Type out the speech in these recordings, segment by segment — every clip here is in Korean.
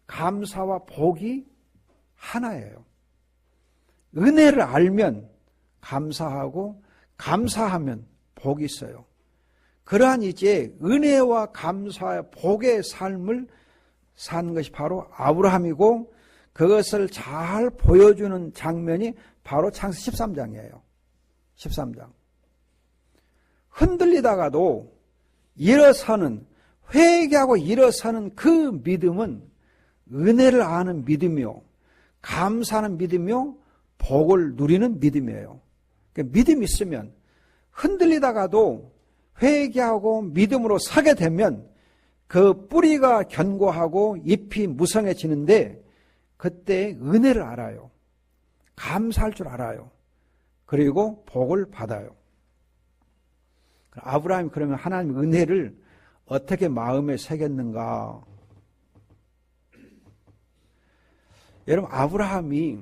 감사와 복이 하나예요. 은혜를 알면 감사하고 감사하면 복이 있어요. 그러한 이제 은혜와 감사와 복의 삶을 사는 것이 바로 아브라함이고 그것을 잘 보여주는 장면이 바로 창세기 13장이에요. 13장. 흔들리다가도 일어서는, 회개하고 일어서는 그 믿음은 은혜를 아는 믿음이요, 감사하는 믿음이요, 복을 누리는 믿음이에요. 그러니까 믿음이 있으면 흔들리다가도 회개하고 믿음으로 서게 되면 그 뿌리가 견고하고 잎이 무성해지는데 그때 은혜를 알아요. 감사할 줄 알아요. 그리고 복을 받아요. 아브라함이 그러면 하나님의 은혜를 어떻게 마음에 새겼는가? 여러분, 아브라함이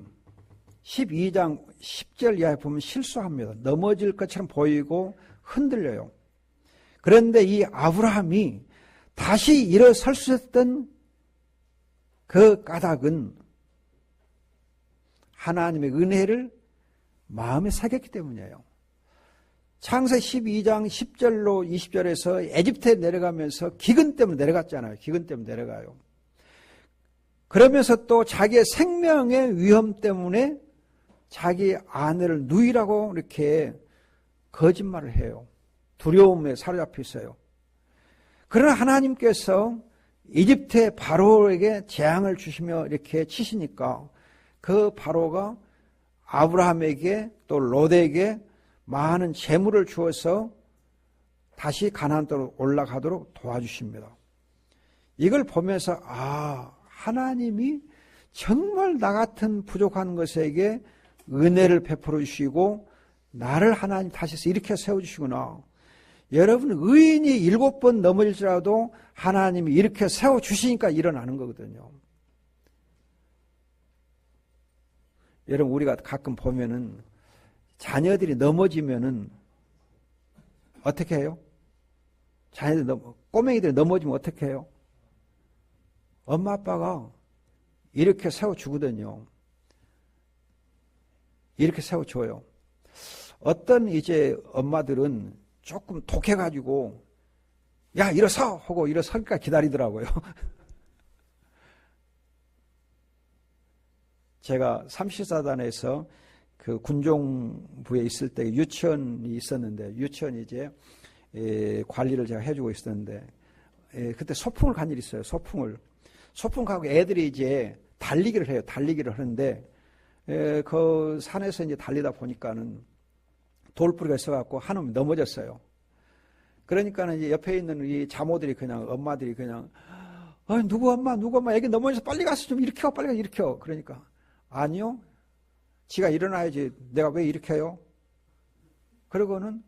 12장 10절 이하에 보면 실수합니다. 넘어질 것처럼 보이고 흔들려요. 그런데 이 아브라함이 다시 일어설 수 있었던 그 까닭은 하나님의 은혜를 마음에 새겼기 때문이에요. 창세기 12장 10절로 20절에서 에집트에 내려가면서 기근 때문에 내려갔잖아요. 기근 때문에 내려가요. 그러면서 또 자기의 생명의 위험 때문에 자기 아내를 누이라고 이렇게 거짓말을 해요. 두려움에 사로잡혀 있어요. 그러나 하나님께서 이집트의 바로에게 재앙을 주시며 이렇게 치시니까 그 바로가 아브라함에게 또 롯에게 많은 재물을 주어서 다시 가나안 땅으로 올라가도록 도와주십니다. 이걸 보면서 하나님이 정말 나 같은 부족한 것에게 은혜를 베풀어 주시고 나를 하나님 다시 일으켜 세워주시구나. 여러분, 의인이 7번 넘어질지라도 하나님이 일으켜 세워주시니까 일어나는 거거든요. 여러분, 우리가 가끔 보면은 자녀들이 넘어지면은 어떻게 해요? 꼬맹이들이 넘어지면 어떻게 해요? 엄마 아빠가 이렇게 세워주거든요. 이렇게 세워줘요. 어떤 이제 엄마들은 조금 독해가지고 야 일어서 하고 일어설까 기다리더라고요. 제가 삼시사단에서 그 군종부에 있을 때 유치원이 있었는데 유치원 이제 관리를 제가 해주고 있었는데 그때 소풍을 간 일이 있어요. 소풍 가고 애들이 이제 달리기를 해요. 달리기를 하는데 그 산에서 이제 달리다 보니까는 돌뿌리가 있어갖고 한 놈이 넘어졌어요. 그러니까는 이제 옆에 있는 이 자모들이 그냥 엄마들이 그냥 누구 엄마 애기 넘어져서 빨리 가서 좀 일으켜 빨리 가서 일으켜. 그러니까 아니요. 지가 일어나야지. 내가 왜 일으켜요? 그러고는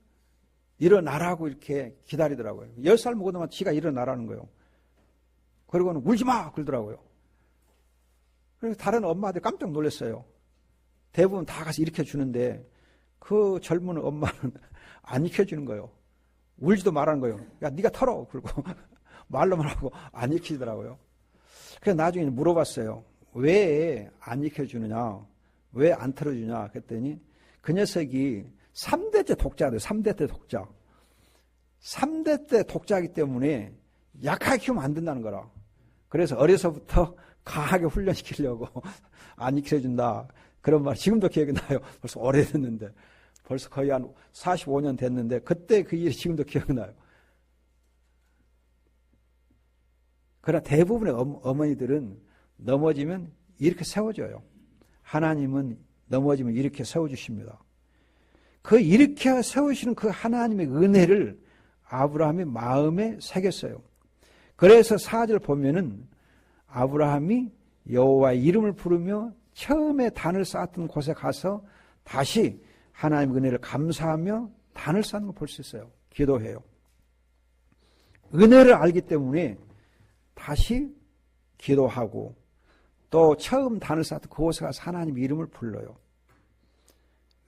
일어나라고 이렇게 기다리더라고요. 10살 먹어도만 지가 일어나라는 거예요. 그러고는 울지 마! 그러더라고요. 그래서 다른 엄마들 깜짝 놀랐어요. 대부분 다 가서 일으켜주는데 그 젊은 엄마는 안 일으켜주는 거예요. 울지도 말하는 거예요. 야, 네가 털어! 그러고 말로만 하고 안 일으키더라고요. 그래서 나중에 물어봤어요. 왜 안 일으켜주느냐? 왜 안 털어주냐? 그랬더니 그 녀석이 3대째 독자래요. 3대째 독자. 3대 독자이기 때문에 약하게 키우면 안 된다는 거라. 그래서 어려서부터 강하게 훈련시키려고 안 익혀준다. 그런 말 지금도 기억이 나요. 벌써 오래됐는데. 벌써 거의 한 45년 됐는데 그때 그 일이 지금도 기억이 나요. 그러나 대부분의 어머니들은 넘어지면 이렇게 세워줘요. 하나님은 넘어지면 이렇게 세워주십니다. 그 일으켜 세우시는 그 하나님의 은혜를 아브라함이 마음에 새겼어요. 그래서 4절 보면은 아브라함이 여호와의 이름을 부르며 처음에 단을 쌓았던 곳에 가서 다시 하나님의 은혜를 감사하며 단을 쌓는 걸 볼 수 있어요. 기도해요. 은혜를 알기 때문에 다시 기도하고 또 처음 단을 쌓았던 그곳에 가서 하나님의 이름을 불러요.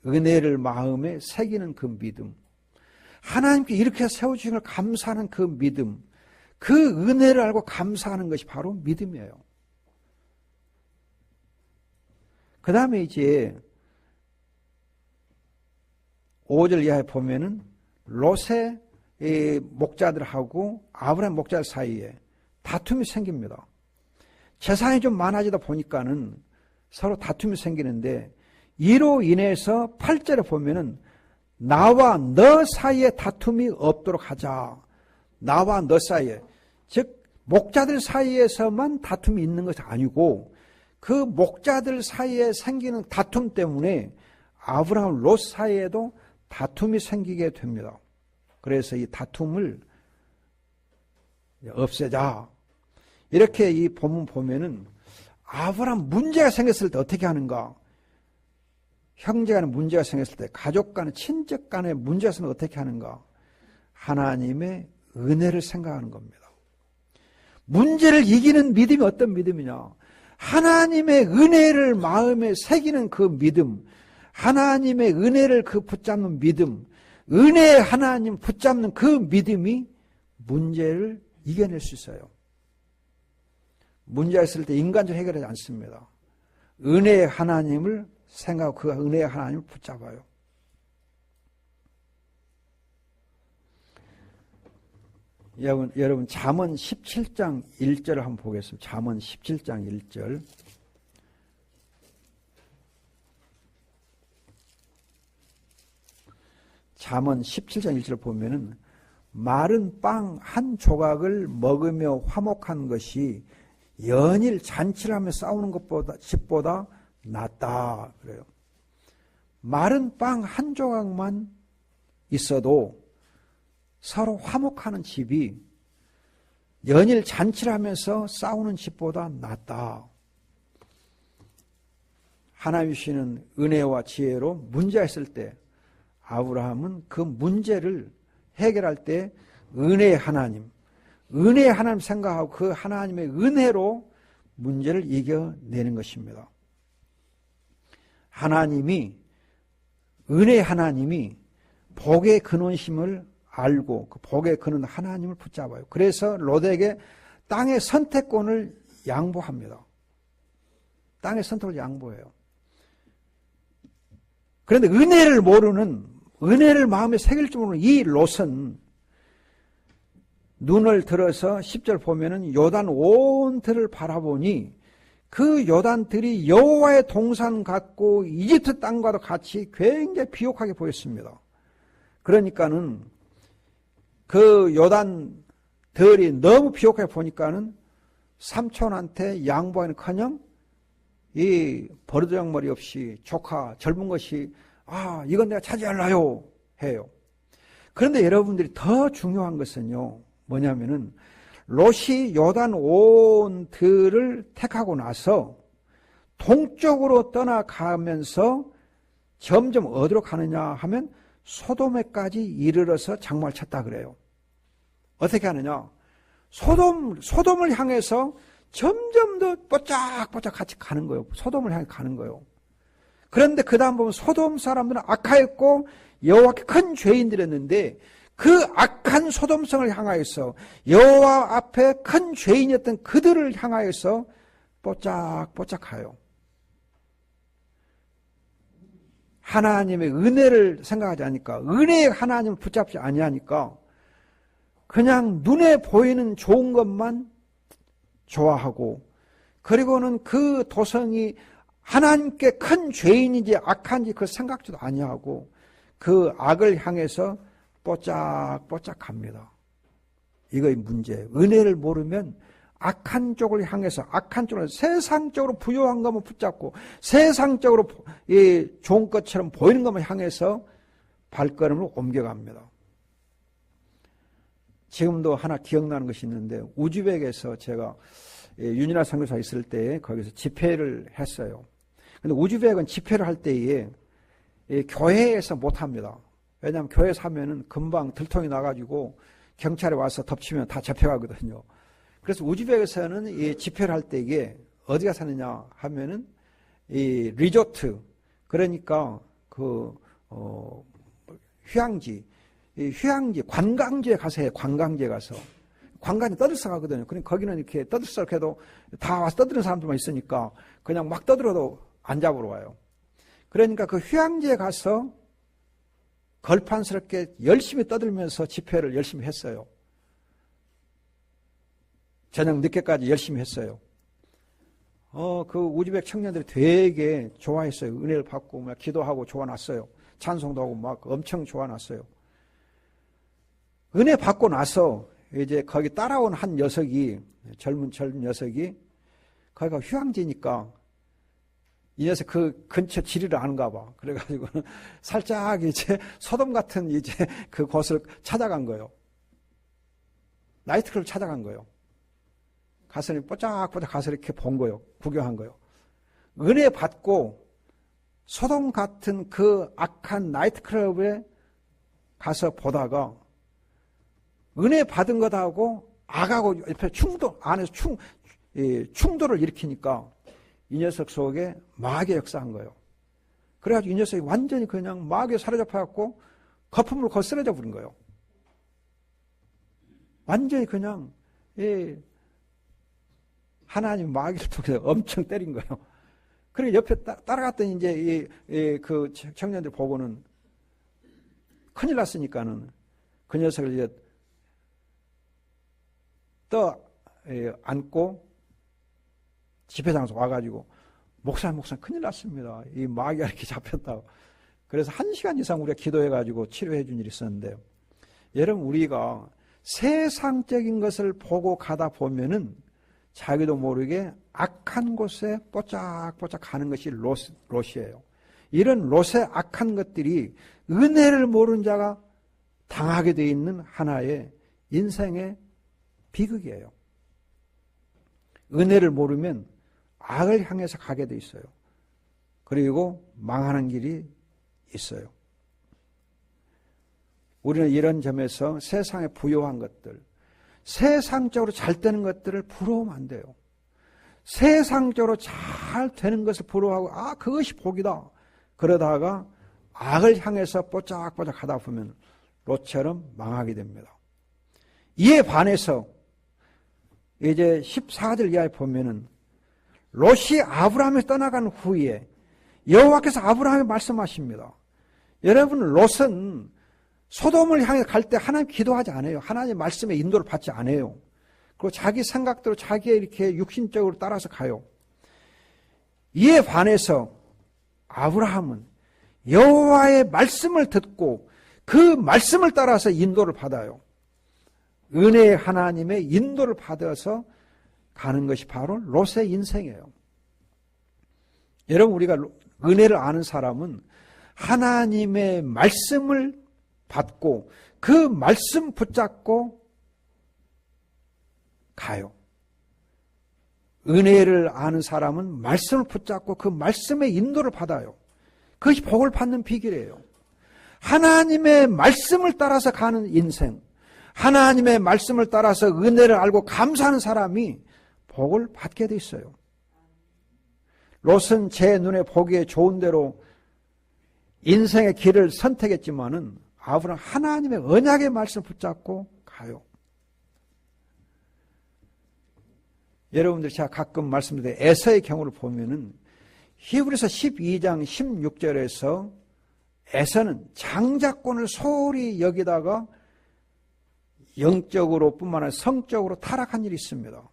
은혜를 마음에 새기는 그 믿음, 하나님께 이렇게 세워주신 걸 감사하는 그 믿음, 그 은혜를 알고 감사하는 것이 바로 믿음이에요. 그 다음에 이제 5절 이하에 보면은 롯의 목자들하고 아브라함 목자들 사이에 다툼이 생깁니다. 재산이 좀 많아지다 보니까는 서로 다툼이 생기는데 이로 인해서 8절에 보면은 나와 너 사이에 다툼이 없도록 하자. 나와 너 사이에. 즉 목자들 사이에서만 다툼이 있는 것이 아니고 그 목자들 사이에 생기는 다툼 때문에 아브라함 롯 사이에도 다툼이 생기게 됩니다. 그래서 이 다툼을 없애자. 이렇게 이 본문 보면은 아브라함 문제가 생겼을 때 어떻게 하는가? 형제 간에 문제가 생겼을 때, 가족 간에, 친척 간에 문제가 생기면 어떻게 하는가? 하나님의 은혜를 생각하는 겁니다. 문제를 이기는 믿음이 어떤 믿음이냐? 하나님의 은혜를 마음에 새기는 그 믿음, 하나님의 은혜를 붙잡는 믿음, 은혜의 하나님 붙잡는 그 믿음이 문제를 이겨낼 수 있어요. 문제가 있을 때 인간적으로 해결하지 않습니다. 은혜의 하나님을 생각하고 그 은혜의 하나님을 붙잡아요. 여러분 잠언 17장 1절을 한번 보겠습니다. 잠언 17장 1절. 잠언 17장 1절을 보면은 마른 빵 한 조각을 먹으며 화목한 것이 연일 잔치를 하며 싸우는 집보다 낫다 그래요. 마른 빵 한 조각만 있어도 서로 화목하는 집이 연일 잔치를 하면서 싸우는 집보다 낫다. 하나님 주시는 은혜와 지혜로 문제가 있을 때 아브라함은 그 문제를 해결할 때 은혜의 하나님 생각하고 그 하나님의 은혜로 문제를 이겨내는 것입니다. 은혜의 하나님이 복의 근원심을 알고 그 복의 근원 하나님을 붙잡아요. 그래서 롯에게 땅의 선택권을 양보합니다. 땅의 선택을 양보해요. 그런데 은혜를 마음에 새길 줄 모르는 이 롯은 눈을 들어서 10절 보면은 요단 온 들을 바라보니 그 요단들이 여호와의 동산 같고 이집트 땅과도 같이 굉장히 비옥하게 보였습니다. 그러니까는 그 요단들이 너무 비옥하게 보니까는 삼촌한테 양보하는커녕 이 버르장머리 없이 조카 젊은 것이 이건 내가 차지할라요 해요. 그런데 여러분들이 더 중요한 것은요 뭐냐면은 롯이 요단 온 들을 택하고 나서 동쪽으로 떠나가면서 점점 어디로 가느냐 하면 소돔에까지 이르러서 장막을 쳤다 그래요. 어떻게 하느냐? 소돔을 향해서 점점 더 뽀짝뽀짝 같이 가는 거예요. 소돔을 향해 가는 거예요. 그런데 그 다음 보면 소돔 사람들은 악하였고 여호와께 큰 죄인들이었는데 그 악한 소돔성을 향하여서 여호와 앞에 큰 죄인이었던 그들을 향하여서 뽀짝뽀짝 가요. 하나님의 은혜를 생각하지 않으니까, 은혜의 하나님을 붙잡지 아니하니까 그냥 눈에 보이는 좋은 것만 좋아하고, 그리고는 그 도성이 하나님께 큰 죄인인지 악한지 그 생각지도 아니하고 그 악을 향해서 뽀짝뽀짝 갑니다. 이거의 문제예요. 은혜를 모르면 악한 쪽을 향해서, 악한 쪽으로 세상적으로 부유한 것만 붙잡고 세상적으로 좋은 것처럼 보이는 것만 향해서 발걸음을 옮겨갑니다. 지금도 하나 기억나는 것이 있는데, 우즈벡에서 제가 윤이나 선교사 있을 때 거기서 집회를 했어요. 근데 우즈벡은 집회를 할 때에 교회에서 못합니다. 왜냐하면 교회에서 하면은 금방 들통이 나가지고 경찰이 와서 덮치면 다 잡혀가거든요. 그래서 우즈벡에서는 이 집회를 할 때 이게 어디 가서 하느냐 하면은 이 리조트, 그러니까 휴양지, 관광지에 가서 해요. 관광지에 가서. 관광지 떠들썩 하거든요. 그러니까 거기는 이렇게 떠들썩해도 다 와서 떠드는 사람들만 있으니까 그냥 막 떠들어도 안 잡으러 와요. 그러니까 그 휴양지에 가서 걸판스럽게 열심히 떠들면서 집회를 열심히 했어요. 저녁 늦게까지 열심히 했어요. 그 우즈벡 청년들이 되게 좋아했어요. 은혜를 받고 막 기도하고 좋아놨어요. 찬송도 하고 막 엄청 좋아놨어요. 은혜 받고 나서 이제 거기 따라온 한 녀석이, 젊은 녀석이, 거기가 휴양지니까 이 녀석 그 근처 지리를 아는가 봐. 그래가지고 살짝 이제 소돔 같은 이제 그 곳을 찾아간 거예요. 나이트클럽을 찾아간 거예요. 가서 뽀짝뽀짝 가서 이렇게 본 거예요. 구경한 거예요. 은혜 받고 소돔 같은 그 악한 나이트클럽에 가서 보다가 은혜 받은 것하고 악하고 옆에 안에서 충돌을 일으키니까 이 녀석 속에 마귀의 역사한 거예요. 그래가지고 이 녀석이 완전히 그냥 마귀에 사로잡혀갖고 거품으로 거의 쓰러져 버린 거예요. 완전히 그냥 하나님 마귀를 통해서 엄청 때린 거예요. 그리고 옆에 따라갔더니 이제 그 청년들 보고는 큰일 났으니까는 그 녀석을 이제 안고 집회장에서 와가지고 목사님 큰일 났습니다. 이 마귀가 이렇게 잡혔다고. 그래서 1시간 이상 우리가 기도해가지고 치료해 준 일이 있었는데, 여러분 우리가 세상적인 것을 보고 가다 보면은 자기도 모르게 악한 곳에 뽀짝뽀짝 가는 것이 롯이에요. 이런 롯의 악한 것들이 은혜를 모르는 자가 당하게 되어 있는 하나의 인생의 비극이에요. 은혜를 모르면 악을 향해서 가게 돼 있어요. 그리고 망하는 길이 있어요. 우리는 이런 점에서 세상에 부요한 것들, 세상적으로 잘 되는 것들을 부러우면 안 돼요. 세상적으로 잘 되는 것을 부러워하고 그것이 복이다. 그러다가 악을 향해서 뽀짝뽀짝 하다 보면 롯처럼 망하게 됩니다. 이에 반해서 이제 14절 이하에 보면은 롯이 아브라함에서 떠나간 후에 여호와께서 아브라함에 말씀하십니다. 여러분, 롯은 소돔을 향해 갈 때 하나님 기도하지 않아요. 하나님의 말씀에 인도를 받지 않아요. 그리고 자기 생각대로 자기의 이렇게 육신적으로 따라서 가요. 이에 반해서 아브라함은 여호와의 말씀을 듣고 그 말씀을 따라서 인도를 받아요. 은혜의 하나님의 인도를 받아서 가는 것이 바로 롯의 인생이에요. 여러분, 우리가 은혜를 아는 사람은 하나님의 말씀을 받고 그 말씀 붙잡고 가요. 은혜를 아는 사람은 말씀을 붙잡고 그 말씀의 인도를 받아요. 그것이 복을 받는 비결이에요. 하나님의 말씀을 따라서 가는 인생, 하나님의 말씀을 따라서 은혜를 알고 감사하는 사람이 복을 받게 돼 있어요. 롯은 제 눈에 보기에 좋은 대로 인생의 길을 선택했지만은 아브라함은 하나님의 언약의 말씀을 붙잡고 가요. 여러분들 제가 가끔 말씀드린 에서의 경우를 보면은 히브리서 12장 16절에서 에서는 장자권을 소홀히 여기다가 영적으로 뿐만 아니라 성적으로 타락한 일이 있습니다.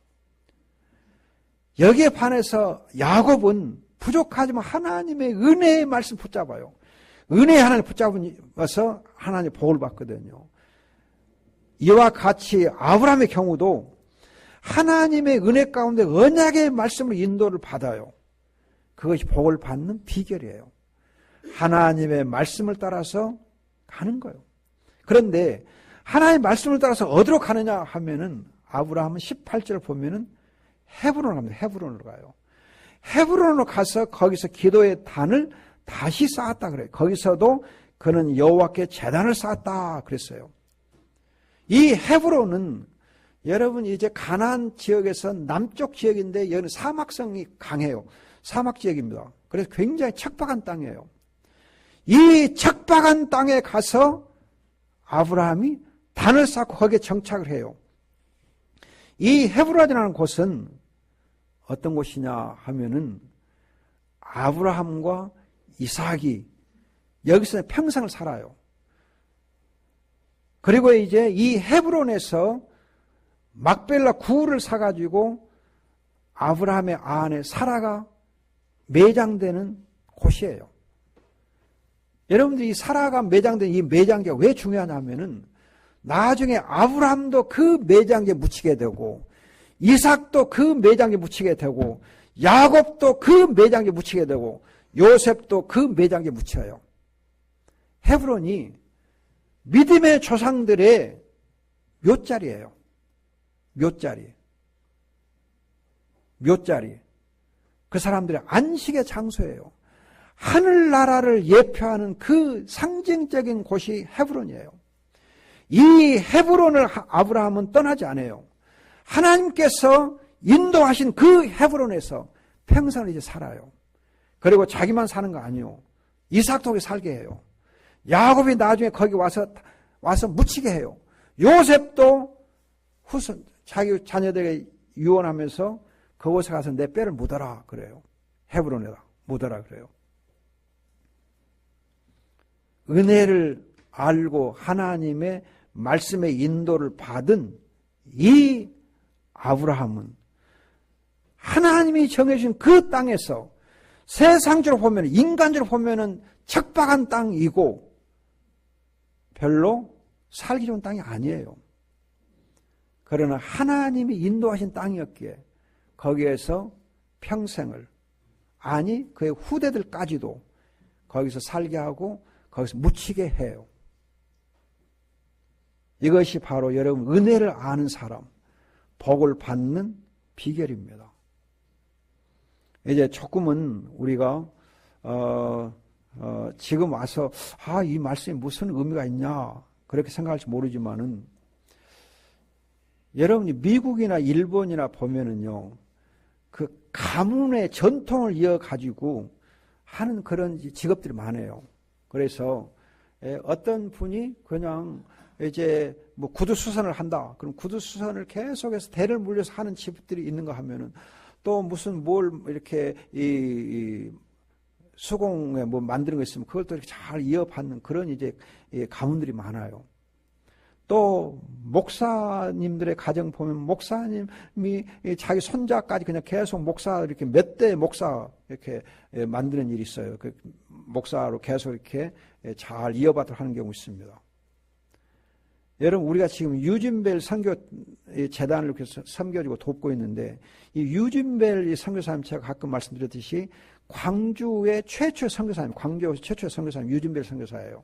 여기에 반해서 야곱은 부족하지만 하나님의 은혜의 말씀 붙잡아요. 은혜의 하나님 붙잡아서 하나님의 복을 받거든요. 이와 같이 아브라함의 경우도 하나님의 은혜 가운데 언약의 말씀으로 인도를 받아요. 그것이 복을 받는 비결이에요. 하나님의 말씀을 따라서 가는 거예요. 그런데 하나님의 말씀을 따라서 어디로 가느냐 하면은 아브라함은 18절을 보면은 헤브론으로 갑니다. 헤브론으로 가요. 헤브론으로 가서 거기서 기도의 단을 다시 쌓았다 그래요. 거기서도 그는 여호와께 제단을 쌓았다 그랬어요. 이 헤브론은 여러분 이제 가나안 지역에서 남쪽 지역인데 여기는 사막성이 강해요. 사막 지역입니다. 그래서 굉장히 척박한 땅이에요. 이 척박한 땅에 가서 아브라함이 단을 쌓고 거기에 정착을 해요. 이 헤브론이라는 곳은 어떤 곳이냐 하면은 아브라함과 이삭이 여기서 평생을 살아요. 그리고 이제 이 헤브론에서 막벨라 구를 사가지고 아브라함의 아내 사라가 매장되는 곳이에요. 여러분들이 이 사라가 매장된 이 매장제가 왜 중요하냐면은 나중에 아브라함도 그 매장제에 묻히게 되고 이삭도 그 매장제에 묻히게 되고 야곱도 그 매장제에 묻히게 되고 요셉도 그 매장제에 묻혀요. 헤브론이 믿음의 조상들의 묘자리예요. 묘자리. 그 사람들의 안식의 장소예요. 하늘나라를 예표하는 그 상징적인 곳이 헤브론이에요. 이 헤브론을 아브라함은 떠나지 않아요. 하나님께서 인도하신 그 헤브론에서 평생을 이제 살아요. 그리고 자기만 사는 거 아니에요. 이삭도 거기 살게 해요. 야곱이 나중에 거기 와서 묻히게 해요. 요셉도 후손 자기 자녀들에게 유언하면서 그곳에 가서 내 뼈를 묻어라 그래요. 헤브론에다 묻어라 그래요. 은혜를 알고 하나님의 말씀의 인도를 받은 이 아브라함은 하나님이 정해주신 그 땅에서 세상적으로 보면 인간적으로 보면은 척박한 땅이고 별로 살기 좋은 땅이 아니에요. 그러나 하나님이 인도하신 땅이었기에 거기에서 평생을 아니 그의 후대들까지도 거기서 살게 하고 거기서 묻히게 해요. 이것이 바로 여러분 은혜를 아는 사람, 복을 받는 비결입니다. 이제 조금은 우리가 지금 와서 이 말씀이 무슨 의미가 있냐 그렇게 생각할지 모르지만은 여러분이 미국이나 일본이나 보면은요 그 가문의 전통을 이어가지고 하는 그런 직업들이 많아요. 그래서 어떤 분이 그냥 이제 뭐 구두수선을 한다. 그럼 구두수선을 계속해서 대를 물려서 하는 집들이 있는가 하면은 또 무슨 뭘 이렇게 이 수공에 뭐 만드는 거 있으면 그걸 또 이렇게 잘 이어받는 그런 이제 가문들이 많아요. 또 목사님들의 가정 보면 목사님이 자기 손자까지 그냥 계속 목사 이렇게 몇 대 목사 이렇게 만드는 일이 있어요. 그 목사로 계속 이렇게 잘 이어받도록 하는 경우 있습니다. 여러분 우리가 지금 유진벨 선교 재단을 이렇게 섬겨주고 돕고 있는데 이 유진벨 선교사님 제가 가끔 말씀드렸듯이 광주의 최초의 선교사님, 광주에서 최초의 선교사님 유진벨 선교사예요.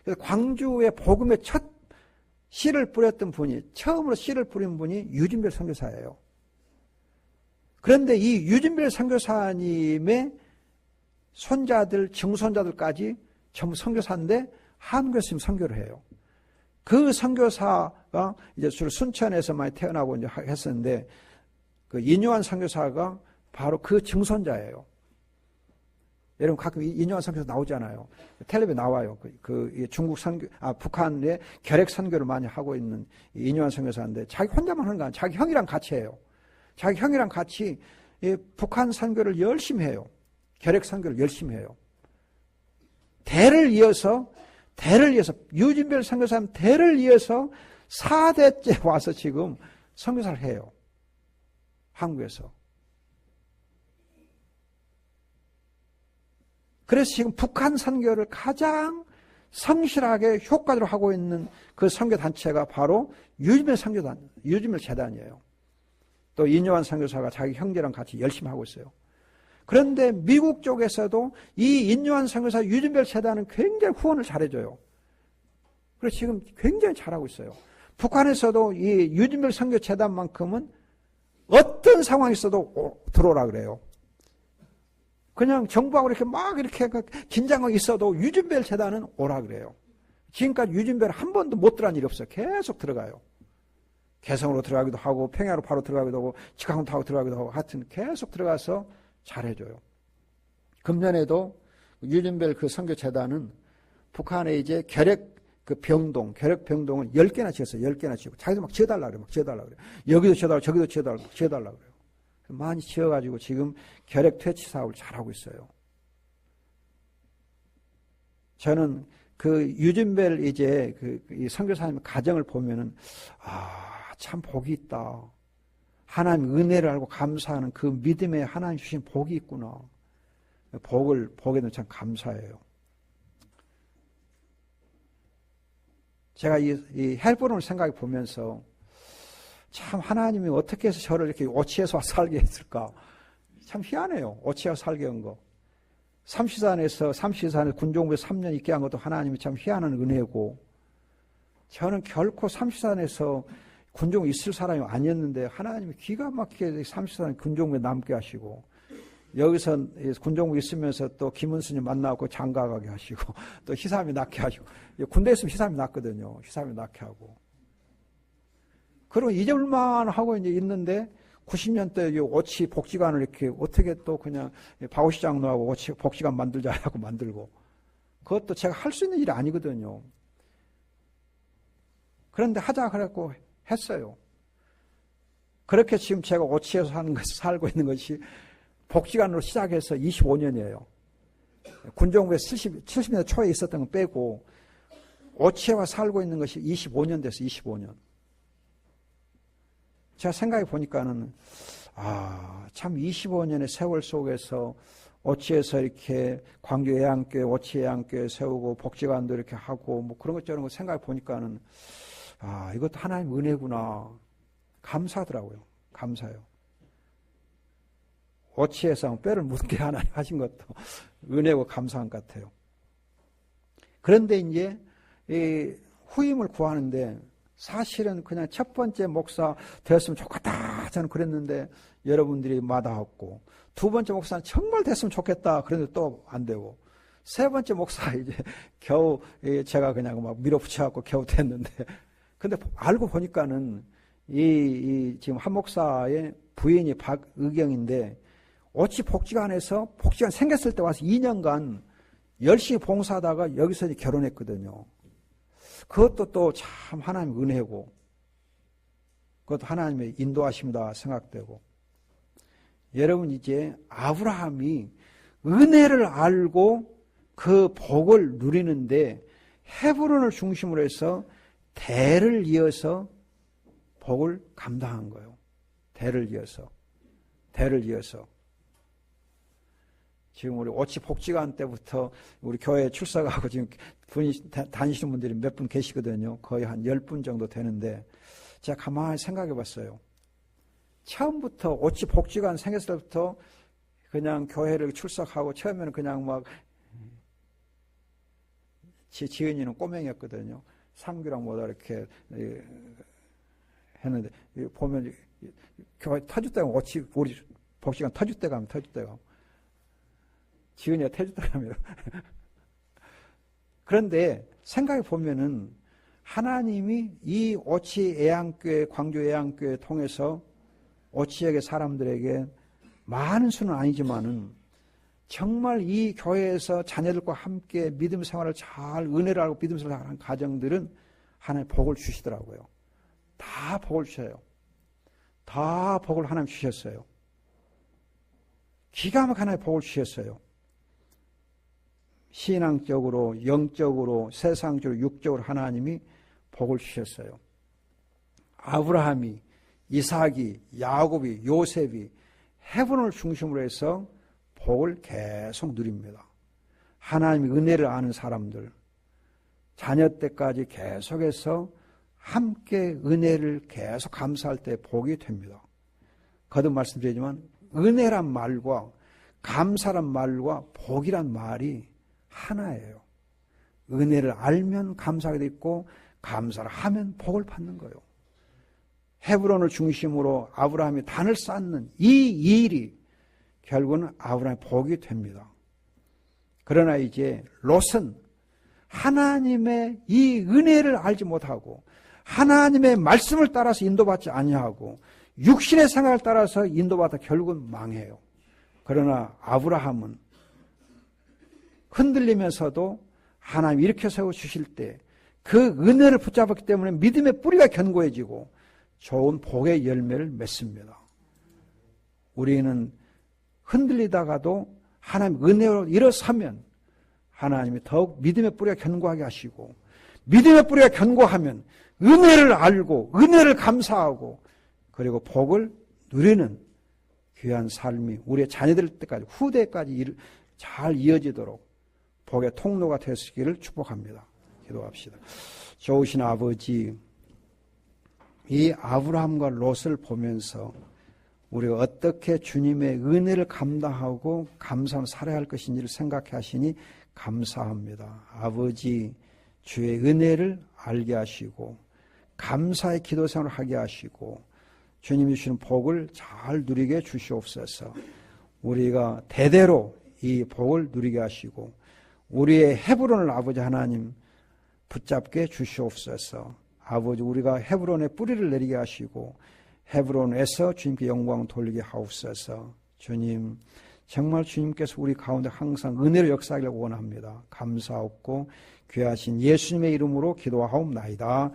그래서 광주의 복음의 첫 씨를 뿌렸던 분이 처음으로 씨를 뿌린 분이 유진벨 선교사예요. 그런데 이 유진벨 선교사님의 손자들, 증손자들까지 전부 선교사인데 한국에서 지금 선교를 해요. 그 선교사가 이제 주로 순천에서 많이 태어나고 이제 했었는데 그 인요한 선교사가 바로 그 증손자예요. 여러분 가끔 인요한 선교사 나오잖아요. 텔레비에 나와요. 그 중국 선교, 북한의 결핵 선교를 많이 하고 있는 인요한 선교사인데 자기 혼자만 하는 거 아니에요. 자기 형이랑 같이 해요. 자기 형이랑 같이 북한 선교를 열심히 해요. 결핵 선교를 열심히 해요. 대를 이어서 유진벨 선교사님 대를 이어서 4대째 와서 지금 선교사를 해요. 한국에서. 그래서 지금 북한 선교를 가장 성실하게 효과적으로 하고 있는 그 선교단체가 바로 유진벨 선교단, 유진벨 재단이에요. 또 인요한 선교사가 자기 형제랑 같이 열심히 하고 있어요. 그런데 미국 쪽에서도 이 인요한 선교사 유진벨 재단은 굉장히 후원을 잘해줘요. 그래서 지금 굉장히 잘하고 있어요. 북한에서도 이 유진벨 선교 재단만큼은 어떤 상황이 있어도 들어오라 그래요. 그냥 정부하고 이렇게 막 이렇게 긴장하고 있어도 유진벨 재단은 오라 그래요. 지금까지 유진벨 한 번도 못 들어간 일이 없어요. 계속 들어가요. 개성으로 들어가기도 하고 평야로 바로 들어가기도 하고 직항 타고 들어가기도 하고 하여튼 계속 들어가서 잘해줘요. 금년에도 유진벨 그 선교재단은 북한에 이제 결핵 병동을 10개나 지었어요. 10개나 지고 자기도 막 지어달라 그래요. 막 지어달라 그래요. 여기도 지어달라, 저기도 지어달라 그래요. 많이 지어가지고 지금 결핵 퇴치 사업을 잘하고 있어요. 저는 그 유진벨 이제 이 선교사님 가정을 보면은 참 복이 있다. 하나님 은혜를 알고 감사하는 그 믿음에 하나님 주신 복이 있구나. 복에는 참 감사해요. 제가 이 헬브론을 생각해 보면서 참 하나님이 어떻게 해서 저를 이렇게 오치에서 살게 했을까? 참 희한해요. 오치에서 살게 한 거. 삼시산에서 군종부에서 3년 있게 한 것도 하나님이 참 희한한 은혜고, 저는 결코 삼시산에서 군종에 있을 사람이 아니었는데 하나님이 기가 막히게 삼시산 군종부에 남게 하시고, 여기서 군종부 있으면서 또 김은수님 만나고 장가가게 하시고, 또 희삼이 낳게 하시고, 군대에 있으면 희삼이 낳거든요. 희삼이 낳게 하고. 그리고 잊을만 하고 이제 있는데 90년대 오치 복지관을 이렇게 어떻게 또 그냥 바오시장로하고 오치 복지관 만들자 하고 만들고, 그것도 제가 할 수 있는 일이 아니거든요. 그런데 하자 그랬고 했어요. 그렇게 지금 제가 오치에서 살고 있는 것이 복지관으로 시작해서 25년이에요. 군종부에 70년대 초에 있었던 건 빼고 오치에와 살고 있는 것이 25년 됐어요. 25년. 제가 생각해 보니까는 참 25년의 세월 속에서 오치에서 이렇게 광주 예안교회, 오치 예안교회 세우고 복지관도 이렇게 하고 뭐 그런 것 저런 거 생각해 보니까는 이것도 하나님 은혜구나. 감사하더라고요. 감사해요. 오치에서 뼈를 묻게 하나님 하신 것도 은혜고 감사한 것 같아요. 그런데 이제 이 후임을 구하는데 사실은 그냥 첫 번째 목사 되었으면 좋겠다 저는 그랬는데 여러분들이 마다했고, 두 번째 목사는 정말 됐으면 좋겠다 그랬는데 또 안 되고, 세 번째 목사 이제 겨우 제가 그냥 막 밀어붙여갖고 겨우 됐는데, 근데 알고 보니까는 이 지금 한 목사의 부인이 박의경인데 오치 복지관에서 복지관 생겼을 때 와서 2년간 열심히 봉사하다가 여기서 이제 결혼했거든요. 그것도 또 참 하나님 은혜고, 그것도 하나님의 인도하심이다 생각되고, 여러분 이제 아브라함이 은혜를 알고 그 복을 누리는데 헤브론을 중심으로 해서 대를 이어서 복을 감당한 거예요. 대를 이어서. 지금 우리 오치 복지관 때부터 우리 교회에 출석하고 지금 다니시는 분들이 몇 분 계시거든요. 거의 한 10분 정도 되는데, 제가 가만히 생각해 봤어요. 처음부터 오치 복지관 생겼을 때부터 그냥 교회를 출석하고, 처음에는 그냥 막 지은이는 꼬맹이였거든요. 상규랑 뭐다 이렇게 했는데, 보면 교회 터줏대가 오치 우리 복지관 터줏대가 하면 터줏대가 지은이가 태주더라고요. 그런데 생각해 보면은 하나님이 이 오치 애양교회, 광주 애양교회 통해서 오치역의 사람들에게 많은 수는 아니지만은 정말 이 교회에서 자녀들과 함께 믿음 생활을 잘 은혜를 알고 믿음 생활을 하는 가정들은 하나님 복을 주시더라고요. 다 복을 주셔요. 다 복을 하나님 주셨어요. 기가 막히게 하나님 복을 주셨어요. 신앙적으로, 영적으로, 세상적으로, 육적으로 하나님이 복을 주셨어요. 아브라함이, 이삭이, 야곱이, 요셉이 헤브론을 중심으로 해서 복을 계속 누립니다. 하나님의 은혜를 아는 사람들, 자녀 때까지 계속해서 함께 은혜를 계속 감사할 때 복이 됩니다. 거듭 말씀드리지만 은혜란 말과 감사란 말과 복이란 말이 하나예요. 은혜를 알면 감사하게 돼 있고 감사를 하면 복을 받는 거예요. 헤브론을 중심으로 아브라함이 단을 쌓는 이 일이 결국은 아브라함의 복이 됩니다. 그러나 이제 롯은 하나님의 이 은혜를 알지 못하고 하나님의 말씀을 따라서 인도받지 아니하고 육신의 생각을 따라서 인도받아 결국은 망해요. 그러나 아브라함은 흔들리면서도 하나님 일으켜 세워주실 때 그 은혜를 붙잡았기 때문에 믿음의 뿌리가 견고해지고 좋은 복의 열매를 맺습니다. 우리는 흔들리다가도 하나님 은혜로 일어서면 하나님이 더욱 믿음의 뿌리가 견고하게 하시고, 믿음의 뿌리가 견고하면 은혜를 알고 은혜를 감사하고 그리고 복을 누리는 귀한 삶이 우리의 자녀들 때까지 후대까지 잘 이어지도록 복의 통로가 되시기를 축복합니다. 기도합시다. 좋으신 아버지, 이 아브라함과 롯을 보면서 우리가 어떻게 주님의 은혜를 감당하고 감사하며 살아야 할 것인지를 생각해 하시니 감사합니다. 아버지, 주의 은혜를 알게 하시고 감사의 기도 생활을 하게 하시고 주님이 주시는 복을 잘 누리게 주시옵소서. 우리가 대대로 이 복을 누리게 하시고 우리의 헤브론을 아버지 하나님 붙잡게 주시옵소서. 아버지, 우리가 헤브론의 뿌리를 내리게 하시고 헤브론에서 주님께 영광 돌리게 하옵소서. 주님, 정말 주님께서 우리 가운데 항상 은혜를 역사하기를 원합니다. 감사하옵고 귀하신 예수님의 이름으로 기도하옵나이다.